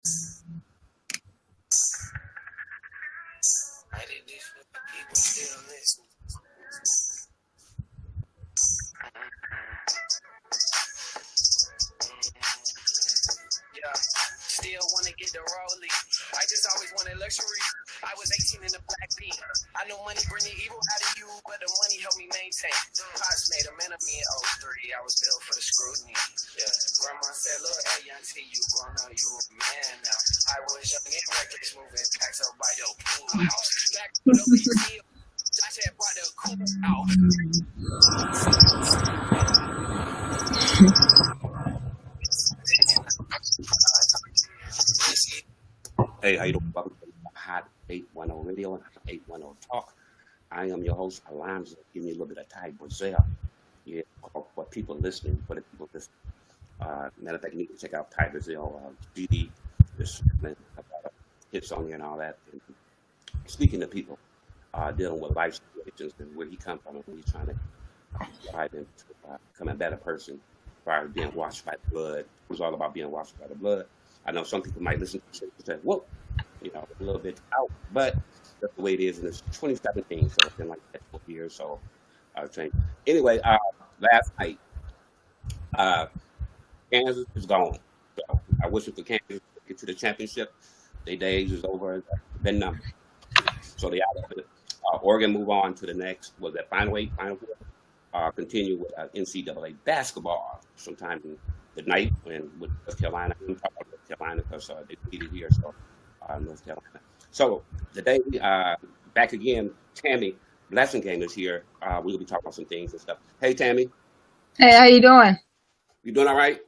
I did this for the people still listen. Yeah, still wanna get the rollie. I just always wanted luxury. I was 18 in the black beat. I know money bring the evil out of you, but the money helped me maintain. Pops made a man of me in '03. I was built for the scrutiny. Yeah, grandma said, look, hey, young T, you grown up, you a man now. I was young and reckless, moving packs up by the pool house. Back to the field, I said, brought the cool out. Hey, how you doing? Welcome to Hot 810 Radio and 810 Talk. I am your host, Alonzo. Give me a little bit of Ty Brazil. Yeah, for people listening, for the people listening. Matter of fact, you need to check out Ty Brazil, GD, this about hits on you and all that. And speaking to people dealing with life situations and where he comes from and where he's trying to guide them to become a better person prior to being washed by the blood. It was all about being washed by the blood. I know some people might listen to it and say, whoa, a little bit out, but that's the way it is. And it's 2017, so it's been like that for years. So I've changed. Anyway, last night, Kansas is gone. So I wish for Kansas to get to the championship. Their days is over. Been numbered. So they out of it. Oregon move on to the next. Was that Final Four? Continue with NCAA basketball sometime in the night when with North Carolina. I'm talking about North Carolina because they beat it here. So North Carolina. So today, back again, Tammy Blessingame is here. We'll be talking about some things and stuff. Hey, Tammy. Hey, how you doing? You doing all right?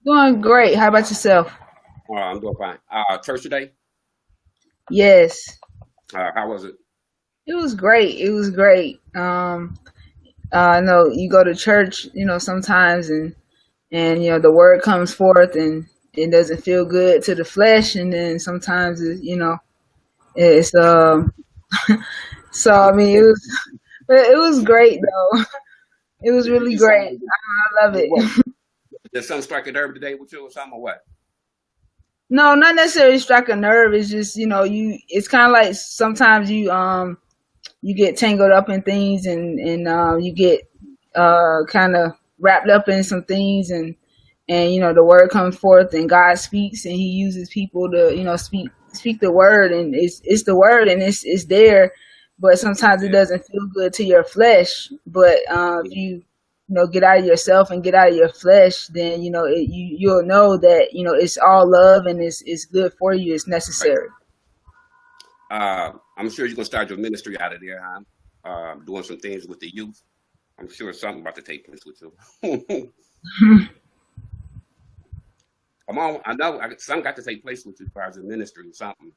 Doing great. How about yourself? I'm doing fine. Church today? Yes. How was it? It was great. It was great. I know you go to church, sometimes and the word comes forth and it doesn't feel good to the flesh, and then sometimes it's so I mean it was great though. It was really great. I love it. Did something strike a nerve today with you or something or what? No, not necessarily strike a nerve. It's just, it's kind of like sometimes you get tangled up in things and you get kind of wrapped up in some things and the word comes forth and God speaks and he uses people to, speak the word, and it's the word and it's there, but sometimes it doesn't feel good to your flesh. But if you get out of yourself and get out of your flesh, then you'll know that it's all love and it's good for you. It's necessary. I'm sure you're gonna start your ministry out of there, huh? Doing some things with the youth. I'm sure something about to take place with you. Come on, I know something got to take place with you as far as a ministry or something.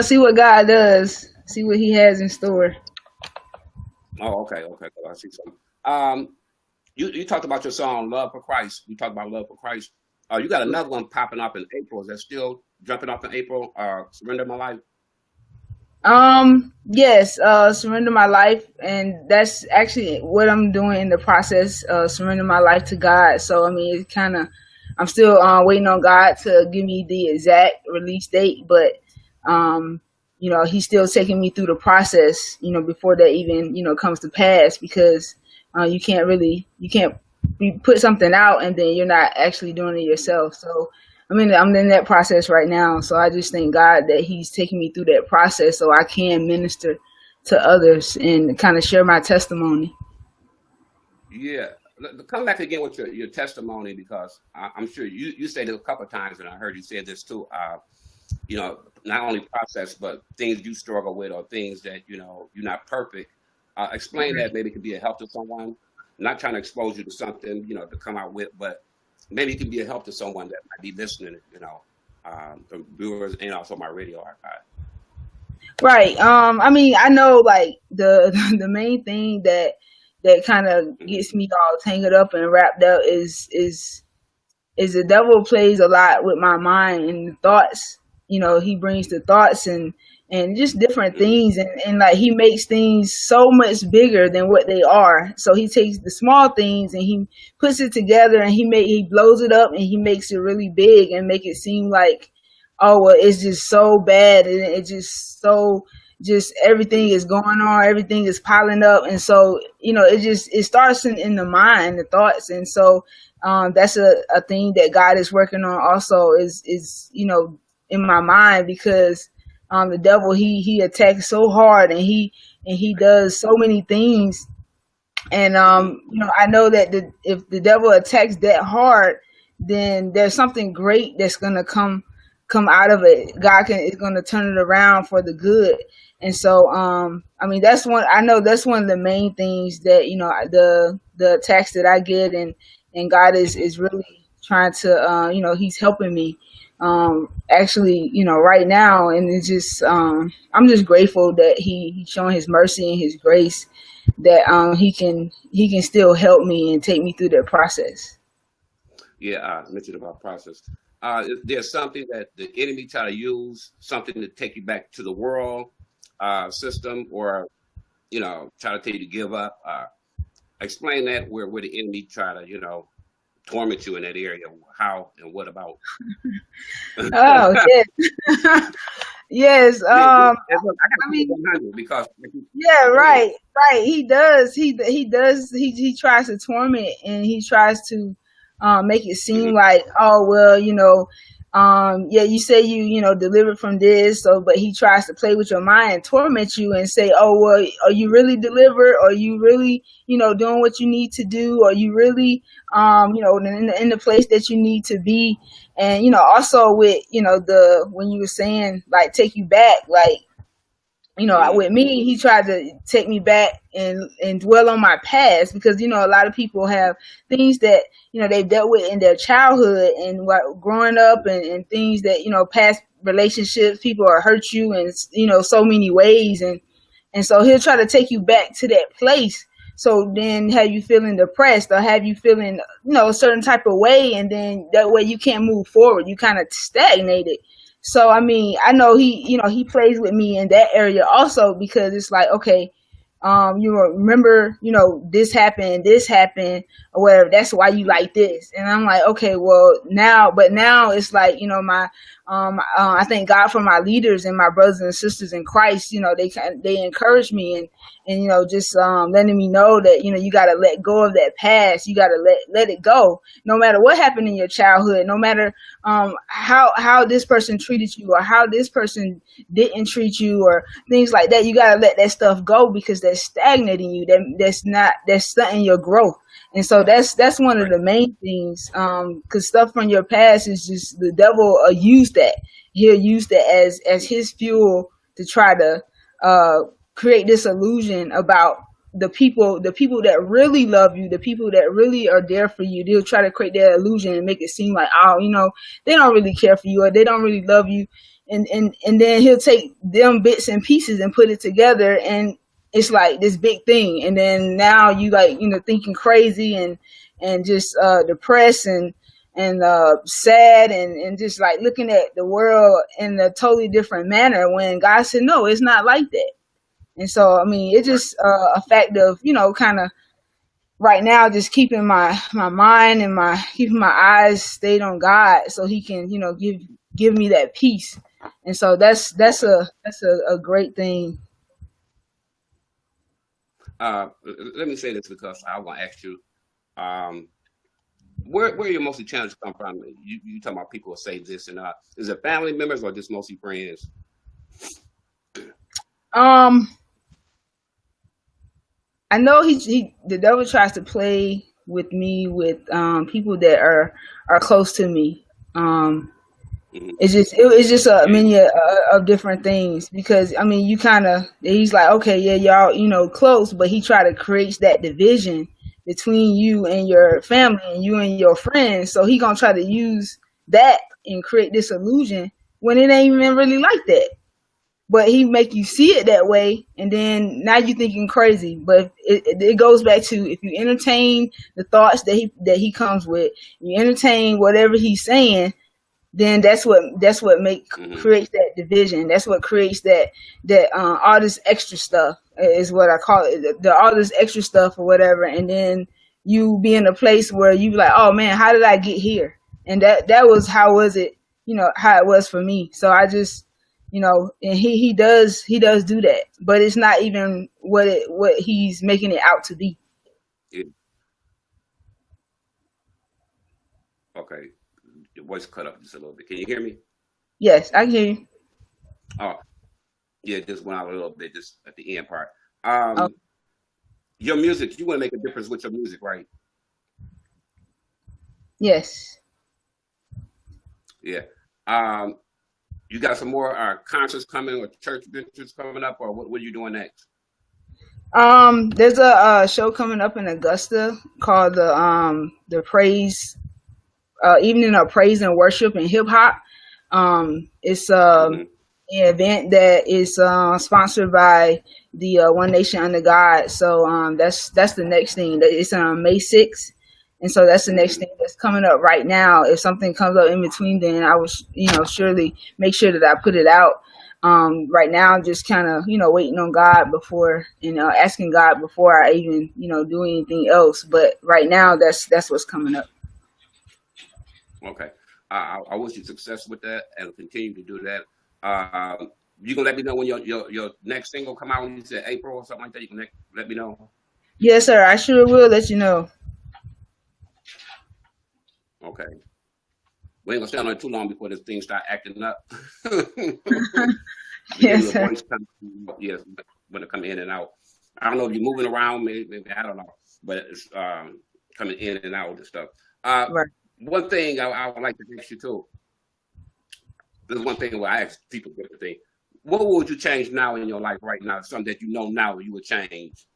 See what God does. See what He has in store. Oh, okay. I see something. You talked about your song "Love for Christ." You talked about love for Christ. You got another one popping up in April. Is that still jumping off in April? Surrender My Life. Yes. Surrender My Life, and that's actually what I'm doing in the process. Surrender my life to God. So I mean, it's kind of I'm still waiting on God to give me the exact release date, but He's still taking me through the process, before that even, comes to pass, because you can't put something out and then you're not actually doing it yourself. So, I'm in that process right now. So I just thank God that He's taking me through that process so I can minister to others and kind of share my testimony. Yeah. Come back again with your testimony, because I'm sure you said it a couple of times, and I heard you say this too. Not only process, but things you struggle with or things that, you're not perfect. Explain that. Maybe it could be a help to someone. Not trying to expose you to something, to come out with, but maybe it can be a help to someone that might be listening, the viewers and also my radio archive. Right. I know like the main thing that kind of gets me all tangled up and wrapped up is the devil plays a lot with my mind and the thoughts. He brings the thoughts and and just different things. And like he makes things so much bigger than what they are. So he takes the small things and he puts it together, and he blows it up, and he makes it really big and make it seem like, oh well, it's just so bad, and it's just everything is going on, everything is piling up. And so it starts in the mind, the thoughts. And so that's a thing that God is working on also, is in my mind, because the devil, he attacks so hard, and he does so many things. And I know that if the devil attacks that hard, then there's something great that's gonna come out of it. God is gonna turn it around for the good. And so that's one of the main things that the attacks that I get, and God is really trying to he's helping me actually right now. And it's just I'm just grateful that he's showing his mercy and his grace, that he can still help me and take me through that process. Yeah, I mentioned about process. There's something that the enemy try to use, something to take you back to the world system, or try to tell you to give up. Explain that, where the enemy try to torment you in that area. How and what about? Oh yes. Yes. I mean, because yeah, right. He does. He does. He tries to torment, and he tries to make it seem like, oh well, yeah, you say you delivered from this, but he tries to play with your mind and torment you and say, oh well, are you really delivered? Are you really doing what you need to do? Are you really in the place that you need to be? And also with when you were saying like take you back, like with me, he tried to take me back and dwell on my past, because a lot of people have things that they've dealt with in their childhood and growing up, and things that past relationships, people have hurt you in so many ways, and so he'll try to take you back to that place. So then have you feeling depressed, or have you feeling a certain type of way, and then that way you can't move forward. You kind of stagnated. So, I mean, I know he plays with me in that area also, because it's like, okay, you remember, this happened, or whatever. That's why you like this. And I'm like, okay, well now it's like, I thank God for my leaders and my brothers and sisters in Christ. They encourage me and just letting me know that, you got to let go of that past. You got to let it go. No matter what happened in your childhood, no matter how this person treated you, or how this person didn't treat you, or things like that, you got to let that stuff go, because that's stagnating you. That's stunting your growth. And so that's one of the main things, because stuff from your past is just, the devil use that. He'll use that as his fuel to try to create this illusion about the people that really love you, the people that really are there for you. They'll try to create that illusion and make it seem like, oh, they don't really care for you, or they don't really love you. And then he'll take them bits and pieces and put it together, and it's like this big thing. And then now you thinking crazy and just depressed and sad and just like looking at the world in a totally different manner, when God said, no, it's not like that. And so, I mean, it's just a fact of, kind of right now, just keeping my mind and keeping my eyes stayed on God, so he can, give me that peace. And so that's a great thing. Let me say this, because I want to ask you, where your mostly challenges come from? You talking about people who say this, and is it family members or just mostly friends? I know the devil tries to play with me with people that are close to me. It's just a many of different things, because I mean, he's like, okay, yeah, y'all, close, but he try to create that division between you and your family and you and your friends. So he gonna try to use that and create this illusion when it ain't even really like that. But he make you see it that way, and then now you thinking crazy. But it goes back to, if you entertain the thoughts that he comes with, you entertain whatever he's saying, then that's what creates that division. That's what creates that all this extra stuff is what I call it. All this extra stuff or whatever, and then you be in a place where you be like, oh man, how did I get here? And that was how it was for me. So I just, and he does do that, but it's not even what he's making it out to be. Yeah. Okay. Your voice cut up just a little bit. Can you hear me? Yes, I can hear you. Oh, yeah, it just went out a little bit just at the end part. Your music, you want to make a difference with your music, right? Yes. Yeah. You got some more concerts coming or church ventures coming up, or what are you doing next? There's a show coming up in Augusta called the Praise Evening of Praise and Worship and Hip Hop. It's an event that is sponsored by the One Nation Under God. So that's the next thing. It's on May 6th. And so that's the next thing that's coming up right now. If something comes up in between, then I will, surely make sure that I put it out. Right now, I'm just kind of, waiting on God before, asking God before I even, do anything else. But right now, that's what's coming up. Okay. I wish you success with that and continue to do that. You gonna let me know when your next single come out when you said April or something like that? You can let me know. Yes, sir. I sure will let you know. Okay. We ain't gonna stay on it too long before this thing start acting up. Yes, sir. Yes, when it come in and out. I don't know if you're moving around, maybe I don't know, but it's coming in and out and stuff. Right. One thing I would like to ask you too. There's one thing where I ask people everything. What would you change now in your life right now? Something that you know now you would change.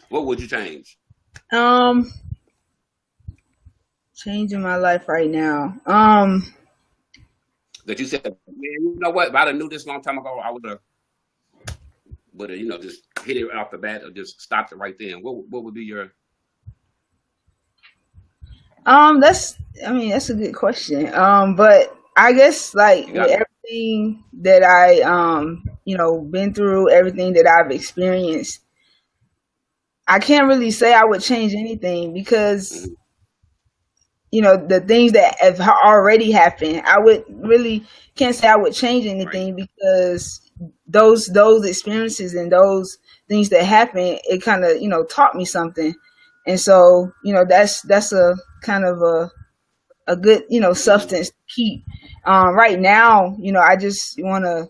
What would you change? Changing my life right now. That you said, man, you know what? If I'd have knew this a long time ago, I would have, just hit it off the bat or just stopped it right then. What would be your? That's a good question. But I guess with everything that I been through, everything that I've experienced, I can't really say I would change anything because the things that have already happened, I would really can't say I would change anything because those experiences and those things that happened, it kind of taught me something. And so, that's a kind of a good, substance to keep. Right now, I just want to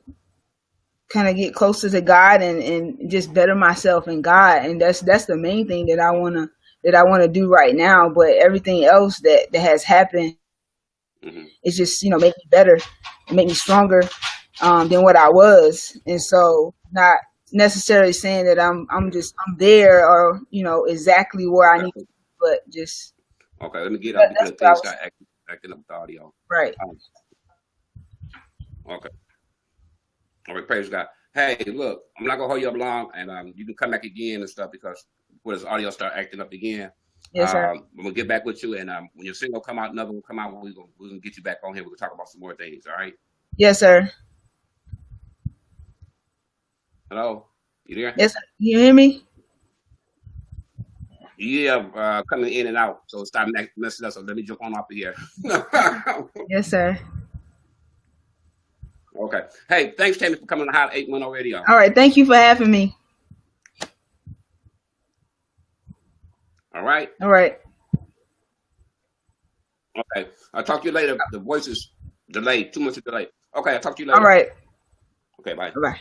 kind of get closer to God and just better myself in God. And that's the main thing that I want to do right now. But everything else that has happened, it's just, make me better, make me stronger than what I was. And so not necessarily saying that I'm there or, exactly where I need to be, but just. Okay, let me get up because things start acting up with the audio. Right. Okay. All right, praise God. Hey, look, I'm not gonna hold you up long, and you can come back again and stuff because before this audio start acting up again. Yes, sir. I'm gonna get back with you, and when your single come out, another one come out, we're gonna get you back on here. We're gonna talk about some more things. All right. Yes, sir. Hello, you there? Yes, sir. You hear me? Yeah, coming in and out, so stop messing up. So let me jump on off of here. Yes, sir. Okay. Hey, thanks, Tammy, for coming on Hot 810 Radio. All right. Thank you for having me. All right. All right. Okay. I'll talk to you later. The voice is delayed. Too much delay. Okay. I'll talk to you later. All right. Okay. Bye. Bye.